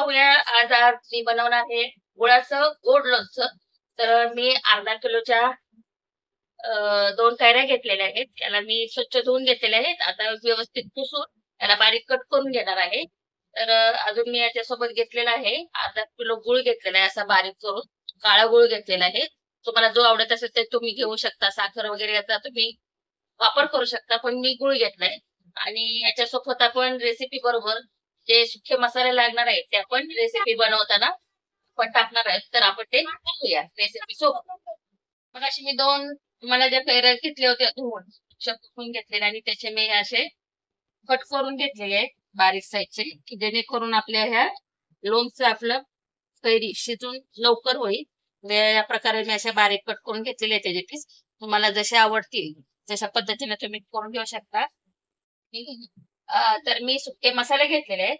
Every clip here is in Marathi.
पाहूया. आज मी बनवणार आहे गुळाचं गोड लोणचं. तर मी अर्धा किलोच्या 2 कैऱ्या घेतलेल्या आहेत. त्याला मी स्वच्छ धुवून घेतलेल्या आहेत. आता व्यवस्थित पुसून त्याला बारीक कट करून घेणार आहे. तर अजून मी याच्यासोबत घेतलेला आहे अर्धा किलो गूळ घेतलेला आहे असा बारीक करून. काळा गूळ घेतलेला आहे. तुम्हाला जो आवडत असेल ते तुम्ही घेऊ शकता. साखर वगैरे याचा तुम्ही वापर करू शकता. पण मी गूळ घेतलाय. आणि याच्यासोबत आपण रेसिपी बरोबर जे सुखे मसाले लागणार आहेत ते आपण रेसिपी बनवताना आपण टाकणार आहेत. तर आपण ते टाकूया रेसिपी सोबत. मग अशी मी 2 मला ज्या कैऱ्या घेतल्या होत्या धुवून शेकून घेतलेल्या आणि त्याचे मी असे कट करून घेतलेले आहेत बारीक साईजचे, की जेणेकरून आपल्या ह्या लोणचं आपलं कैरी शिजून लवकर होईल. या प्रकारे मी अशा बारीक कट करून घेतलेले आहेत त्याचे पीस. तुम्हाला जसे आवडतील तशा पद्धतीने तुम्ही करून घेऊ शकता. तर मी सुके मसाले घेतलेले आहेत.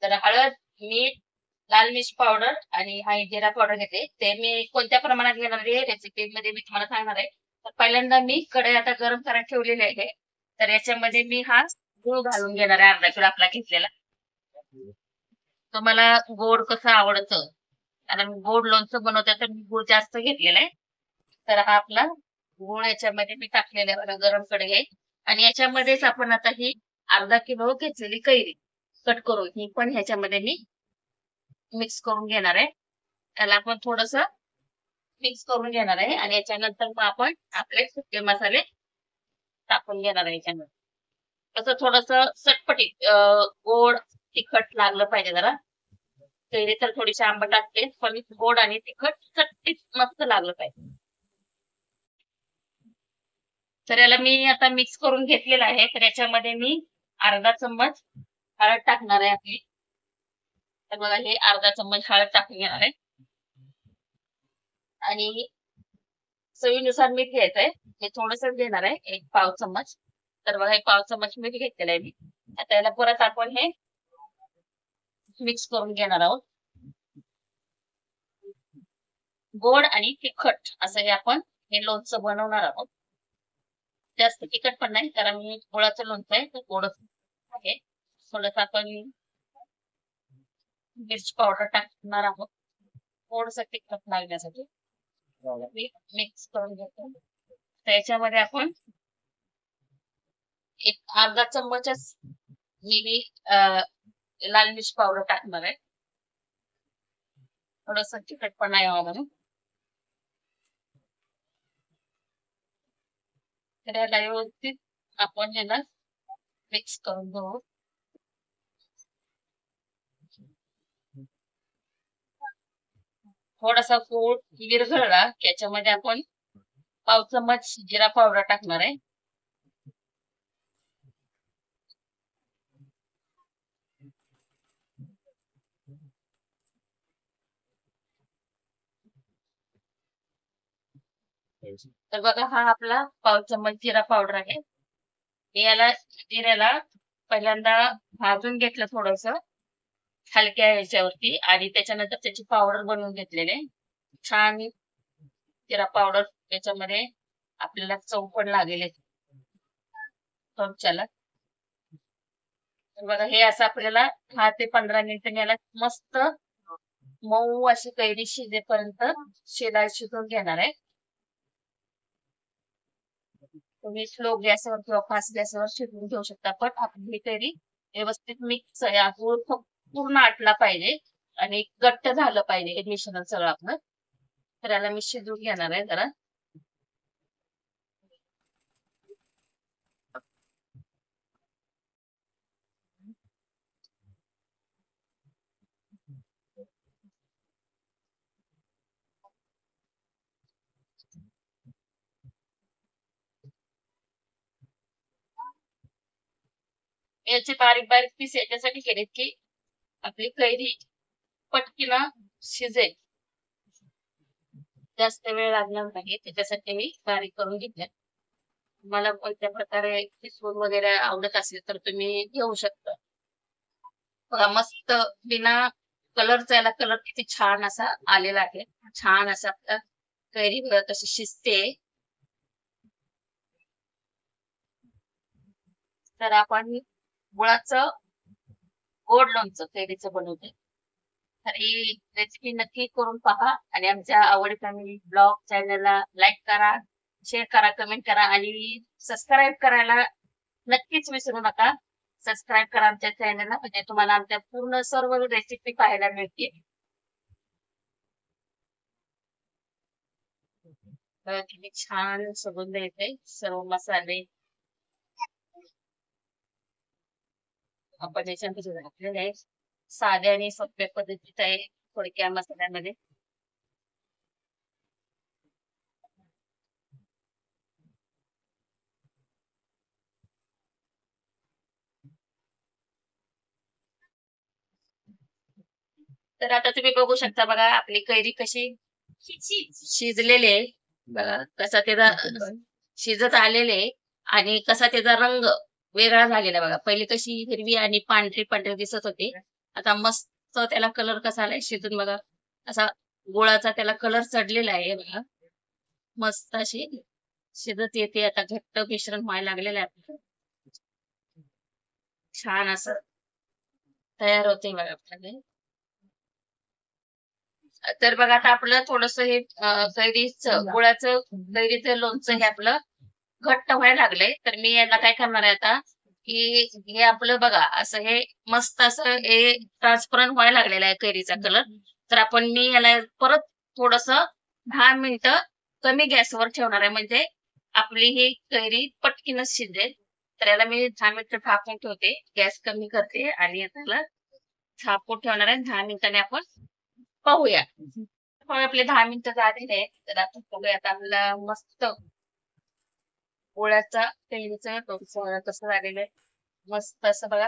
तर हळद, मीठ, लाल मिर्च पावडर आणि हा जिरा पावडर घेते. ते मी कोणत्या प्रमाणात घेणार आहे रेसिपी मध्ये मी तुम्हाला सांगणार आहे. तर पहिल्यांदा मी कढई आता गरम करायला ठेवलेली आहे. तर याच्यामध्ये मी हा गूळ घालून घेणार आहे अर्धा किलो आपला घेतलेला. तुम्हाला गोड कसं आवडतं, कारण गोड लोणचं बनवतात तर मी गूळ जास्त घेतलेला आहे. तर हा आपला गूळ याच्यामध्ये मी टाकलेला आहे बघा, गरम कढई आहे. आणि याच्यामध्येच आपण आता ही अर्धा किलो घेतलेली कैरी कट करून ही पण ह्याच्यामध्ये मी मिक्स करून घेणार आहे. त्याला आपण थोडस मिक्स करून घेणार आहे आणि याच्यानंतर मग आपण आपले सुके मसाले टाकून घेणार आहे याच्यामध्ये. असं थोडस चटपटीत गोड तिखट लागलं पाहिजे जरा. कैरी तर थोडीशी आंबट असते, पण गोड आणि तिखट चटपटीत मस्त लागलं पाहिजे. तर याला मी आता मिक्स करून घेतलेलं आहे. तर याच्यामध्ये मी अर्धा चम्मच हळद टाकणार आहे आपली. तर बघा हे अर्धा चम्मच हळद टाकून घेणार आहे. आणि चवीनुसार मीठ घ्यायचंय. हे थोडंसं घेणार आहे, एक पाव चम्मच. तर बघा हे पाव चम्मच मीठ घेतलेलं आहे मी. आता याला परत आपण हे मिक्स करून घेणार आहोत. गोड आणि तिखट असं हे आपण हे लोणचं बनवणार आहोत. जास्त तिखट पण नाही, कारण गुळाचं लोणचं आहे तर गोडच आहे. थोडस आपण मिरची पावडर टाकणार आहोत थोडस तिखट लागण्यासाठी. मी मिक्स करून घेतो. त्याच्यामध्ये आपण एक अर्धा चम्मचच मी लाल मिर्च पावडर टाकणार आहे. थोडस तिखटपणा यावा म्हणून. तर याला व्यवस्थित आपण याला मिक्स करून घेऊ. थोडासा गूळ विरघळला त्याच्यामध्ये आपण पाव चम्मच जिरा पावडर टाकणार आहे. तर बघा हा आपला पाव चम्मच जिरा पावडर आहे. याला जिऱ्याला पहिल्यांदा भाजून घेतलं थोडस हलक्या ह्याच्यावरती आणि त्याच्यानंतर त्याची पावडर बनवून घेतलेले. छान जिरा पावडर त्याच्यामध्ये आपल्याला चव पण लागेल चमच्याला. तर बघा हे असं आपल्याला 10 ते 15 मिनिटं याला मस्त मऊ अशी कैरी शिजेपर्यंत शिजून घेणार आहे. तुम्ही स्लो गॅसवर किंवा फास्ट गॅसवर शिजवून घेऊ शकता. पण आपली कैरी व्यवस्थित मिक्स गूळ पूर्ण आटला पाहिजे आणि घट्ट झालं पाहिजे हे मिश्रण सगळं आपलं. तर याला मी शिजवून घेणार आहे जरा. याचे बारीक बारीक पीस याच्यासाठी केलेत की आपली कैरी पटकीना शिजेल, जास्त वेळ लागणार नाही. त्याच्यासाठी मी बारीक करून घेतल्या. मला कोणत्या प्रकारे किसून वगैरे आवडत असेल तर तुम्ही घेऊ शकता. बघा मस्त बिना कलरचा याला कलर किती छान असा आलेला आहे. छान असा आपला कैरी बघा कशी शिजते. तर आपण गुळाचं गोड लोणचं कैरीचं बनवते. तर ही रेसिपी नक्की करून पहा आणि आमच्या आवडी फॅमिली ब्लॉग चॅनलला लाईक करा, शेअर करा, कमेंट करा आणि सबस्क्राईब करायला नक्कीच विसरू नका. सबस्क्राईब करा आमच्या चॅनलला, म्हणजे तुम्हाला आमच्या पूर्ण सर्व रेसिपी पाहायला मिळतील. तर किती छान सुगंध येते. सर्व मसाले आपण याच्यामध्ये घातलेले आहेत. साध्या आणि सोप्या पद्धतीत आहे थोडक्या मसाल्यामध्ये. तर आता तुम्ही बघू शकता बघा आपली कैरी कशी शिजलेली आहे. बघा कसा त्याचा शिजत आलेले आहे आणि कसा त्याचा रंग वेगळा झालेला आहे बघा. पहिली कशी हिरवी आणि पांढरी पांढरी दिसत होती. आता मस्त त्याला कलर कसा आलाय शिजून बघा. असा गुळाचा त्याला कलर चढलेला आहे बघा. मस्त अशी शिजत येते. आता घट्ट मिश्रण व्हायला लागलेलं आहे आपलं. छान असं तयार होते बघा आपल्याकडे. तर बघा आता आपलं थोडस हे गुळाचं कैरीचं लोणचं हे आपलं घट्ट व्हायला लागलंय. तर मी याला काय करणार आहे आता, की हे आपलं बघा असं हे मस्त असं हे ट्रान्सपरंट व्हायला लागलेला आहे कैरीचा कलर. तर आपण मी याला परत थोडस 10 मिनिटं कमी गॅसवर ठेवणार आहे, म्हणजे आपली ही कैरी पटकीनच शिजेल. तर याला मी 10 मिनिटं झाकून ठेवते, गॅस कमी करते आणि त्याला झाकून ठेवणार आहे. 10 मिनिटांनी आपण पाहूया. पण आपले 10 मिनिटं झालेले आहेत. तर आपण बघूया आता आपल्याला मस्त पोळ्याचा कैरीचं लोणचं कसं झालेलं आहे. मस्त असं बघा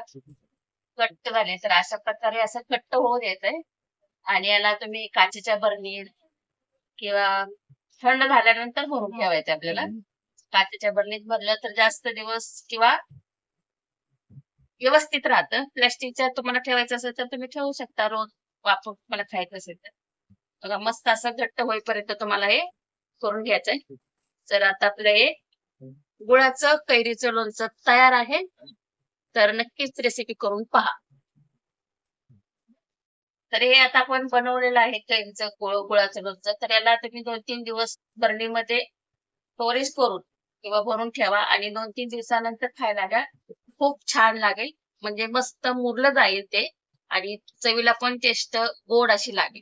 घट्ट झाले. तर अशा प्रकारे असं घट्ट होऊ द्यायचंय आणि याला तुम्ही काचेच्या बरणीत किंवा थंड झाल्यानंतर भरून ठेवायचं आपल्याला. काचेच्या बरणीत भरलं तर जास्त दिवस किंवा व्यवस्थित राहतं. प्लास्टिकच्या तुम्हाला ठेवायचं असेल तर तुम्ही ठेवू शकता, रोज वापरून तुम्हाला खायचं असेल तर. बघा मस्त असं घट्ट होईपर्यंत तुम्हाला हे करून घ्यायचंय. तर आता आपलं हे गुळाचं कैरीचं लोणचं तयार आहे. तर नक्कीच रेसिपी करून पहा. तर हे आता आपण बनवलेलं आहे कैरीचं गुळाचं लोणचं. तर याला तुम्ही 2-3 दिवस बरणीमध्ये स्टोरेज करून किंवा भरून ठेवा आणि 2-3 दिवसानंतर खायला द्या. खूप छान लागेल, म्हणजे मस्त मुरलं जाईल ते आणि चवीला पण टेस्ट गोड अशी लागेल.